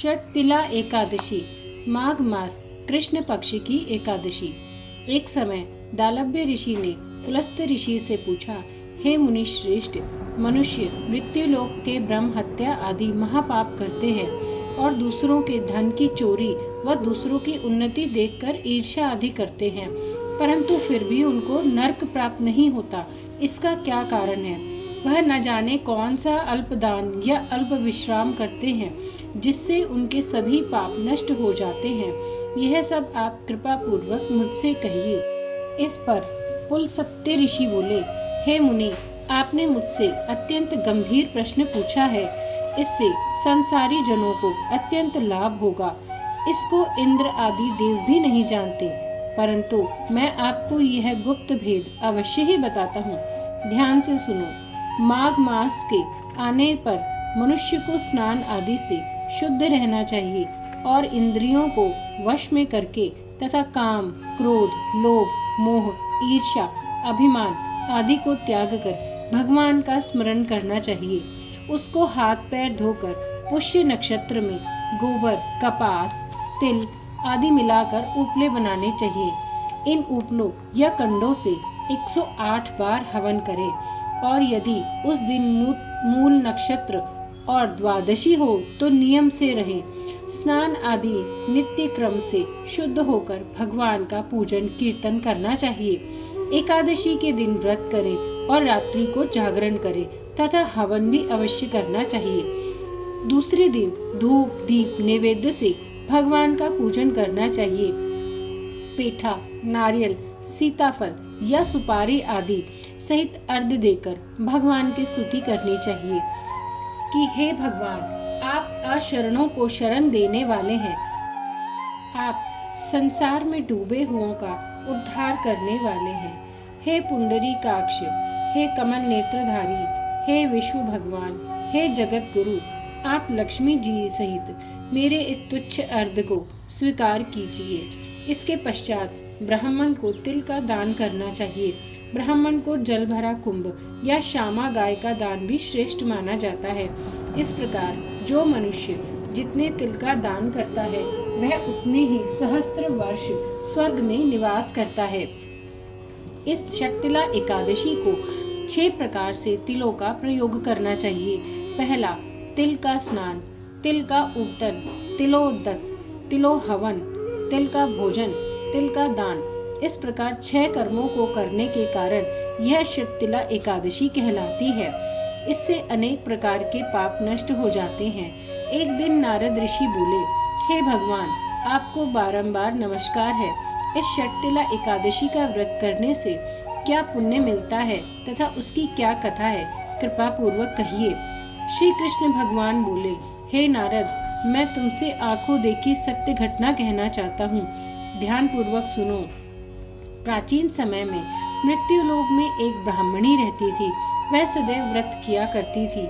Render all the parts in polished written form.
षटतिला एकादशी, माघ मास कृष्ण पक्ष की एकादशी। एक समय दालभ्य ऋषि ने पुलस्त ऋषि से पूछा, हे मुनि श्रेष्ठ, मनुष्य मृत्युलोक के ब्रह्म हत्या आदि महापाप करते हैं और दूसरों के धन की चोरी व दूसरों की उन्नति देखकर ईर्ष्या आदि करते हैं, परंतु फिर भी उनको नरक प्राप्त नहीं होता। इसका क्या कारण है? वह न जाने कौन सा अल्पदान या अल्प विश्राम करते हैं जिससे उनके सभी पाप नष्ट हो जाते हैं। यह सब आप कृपा पूर्वक मुझसे कहिए। इस पर पुलस्त्य ऋषि बोले, हे मुनि, आपने मुझसे अत्यंत गंभीर प्रश्न पूछा है। इससे संसारी जनों को अत्यंत लाभ होगा। इसको इंद्र आदि देव भी नहीं जानते, परंतु मैं आपको यह गुप्त भेद अवश्य ही बताता हूँ। ध्यान से सुनो। माघ मास के आने पर मनुष्य को स्नान आदि से शुद्ध रहना चाहिए और इंद्रियों को वश में करके तथा काम, क्रोध, लोभ, मोह, ईर्ष्या, अभिमान आदि को त्याग कर भगवान का स्मरण करना चाहिए। उसको हाथ पैर धोकर पुष्य नक्षत्र में गोबर, कपास, तिल आदि मिलाकर उपले बनाने चाहिए। इन उपलों या कंडों से 108 बार हवन करें और यदि उस दिन मूल नक्षत्र और द्वादशी हो तो नियम से रहें। स्नान आदि नित्य क्रम से शुद्ध होकर भगवान का पूजन कीर्तन करना चाहिए। एकादशी के दिन व्रत करें और रात्रि को जागरण करें तथा हवन भी अवश्य करना चाहिए। दूसरे दिन धूप दीप नैवेद्य से भगवान का पूजन करना चाहिए। पेठा, नारियल, सीताफल या सुपारी आदि सहित अर्घ्य देकर भगवान की स्तुति करनी चाहिए कि हे भगवान, आप अशरणों को शरण देने वाले हैं। आप संसार में डूबे हुओं का उद्धार करने वाले हैं। हे पुंडरीकाक्ष, हे कमल नेत्रधारी, हे विष्णु भगवान, हे जगत गुरु, आप लक्ष्मी जी सहित मेरे इस तुच्छ अर्घ्य को स्वीकार कीजिए। इसके पश्चात ब्राह्मण को तिल का दान करना चाहिए। ब्राह्मण को जल भरा कुंभ या श्यामा गाय का दान भी श्रेष्ठ माना जाता है। इस प्रकार जो मनुष्य जितने तिल का दान करता है वह उतने ही सहस्त्र वर्ष स्वर्ग में निवास करता है। इस षटतिला एकादशी को 6 प्रकार से तिलों का प्रयोग करना चाहिए। पहला, तिल का स्नान, तिल का उपटन, तिलोदक, तिलोहवन, तिल का भोजन, तिल का दान। इस प्रकार 6 कर्मों को करने के कारण यह षटतिला एकादशी कहलाती है। इससे अनेक प्रकार के पाप नष्ट हो जाते हैं। एक दिन नारद ऋषि बोले, हे भगवान, आपको बारंबार नमस्कार है। इस षटतिला एकादशी का व्रत करने से क्या पुण्य मिलता है तथा उसकी क्या कथा है, कृपा पूर्वक कहिए। श्री कृष्ण भगवान बोले, हे नारद, मैं तुमसे आंखों देखी सत्य घटना कहना चाहता हूँ। ध्यान पूर्वक सुनो। प्राचीन समय में मृत्युलोक में एक ब्राह्मणी रहती थी। वह सदैव व्रत किया करती थी।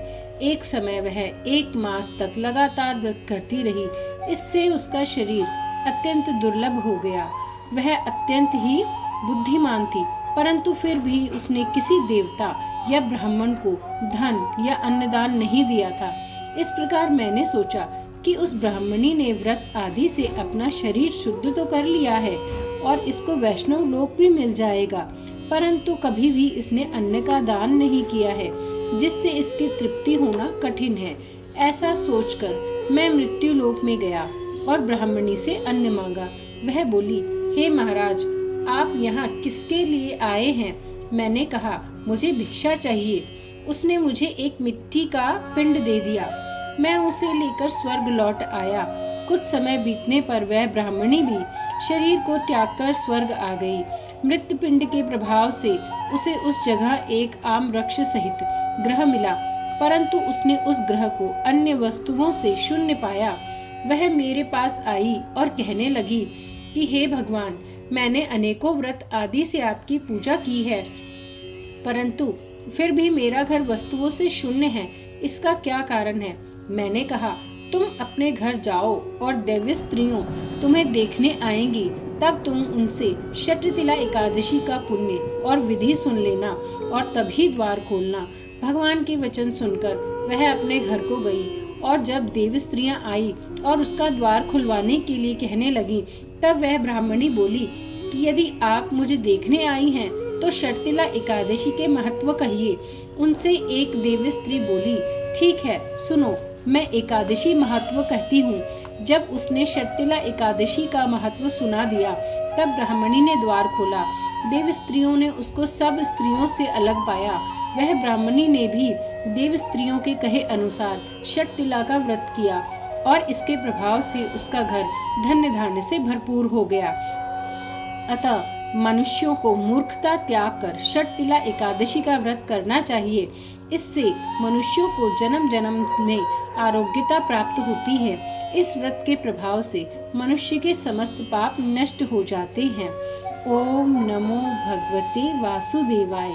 एक समय वह 1 मास तक लगातार व्रत करती रही। इससे उसका शरीर अत्यंत दुर्लभ हो गया। वह अत्यंत ही बुद्धिमान थी, परंतु फिर भी उसने किसी देवता या ब्राह्मण को धन या अन्नदान नहीं दिया था। इस प्रकार मैंने सोचा कि उस ब्राह्मणी ने व्रत आदि से अपना शरीर शुद्ध तो कर लिया है और इसको वैष्णव लोक भी मिल जाएगा, परंतु कभी भी इसने अन्न का दान नहीं किया है, जिससे इसकी तृप्ति होना कठिन है। ऐसा सोचकर मैं मृत्यु लोक में गया और ब्राह्मणी से अन्न मांगा। वह बोली, हे महाराज, आप यहाँ किसके लिए आए हैं? मैंने कहा, मुझे भिक्षा चाहिए। उसने मुझे एक मिट्टी का पिंड दे दिया। मैं उसे लेकर स्वर्ग लौट आया। कुछ समय बीतने पर वह ब्राह्मणी भी शरीर को त्याग कर स्वर्ग आ गई। मृत पिंड के प्रभाव से उसे उस जगह एक आम वृक्ष सहित ग्रह मिला, परंतु उसने उस ग्रह को अन्य वस्तुओं से शून्य पाया। वह मेरे पास आई और कहने लगी कि हे भगवान, मैंने अनेकों व्रत आदि से आपकी पूजा की है, परंतु फिर भी मेरा घर वस्तुओं से शून्य है। इसका क्या कारण है? मैंने कहा, तुम अपने घर जाओ और दैव्य स्त्रियों तुम्हें देखने आएंगी, तब तुम उनसे षटतिला एकादशी का पुण्य और विधि सुन लेना और तभी द्वार खोलना। भगवान के वचन सुनकर वह अपने घर को गई और जब देव स्त्रियां आई और उसका द्वार खुलवाने के लिए कहने लगी, तब वह ब्राह्मणी बोली कि यदि आप मुझे देखने आई हैं तो षटतिला एकादशी के महत्व कहिए। उनसे एक देव स्त्री बोली, ठीक है, सुनो, मैं एकादशी महत्व कहती हूँ। जब उसने षटतिला एकादशी का महत्व सुना दिया, तब ब्राह्मणी ने द्वार खोला। देव स्त्रियों ने उसको सब स्त्रियों से अलग पाया। वह ब्राह्मणी ने भी देव स्त्रियों के कहे अनुसार षटतिला का व्रत किया और इसके प्रभाव से उसका घर धन्य धान्य से भरपूर हो गया। अतः मनुष्यों को मूर्खता त्याग कर षटतिला एकादशी का व्रत करना चाहिए। इससे मनुष्यों को जन्म जन्म में आरोग्यता प्राप्त होती है। इस व्रत के प्रभाव से मनुष्य के समस्त पाप नष्ट हो जाते हैं। ओम नमो भगवते वासुदेवाय।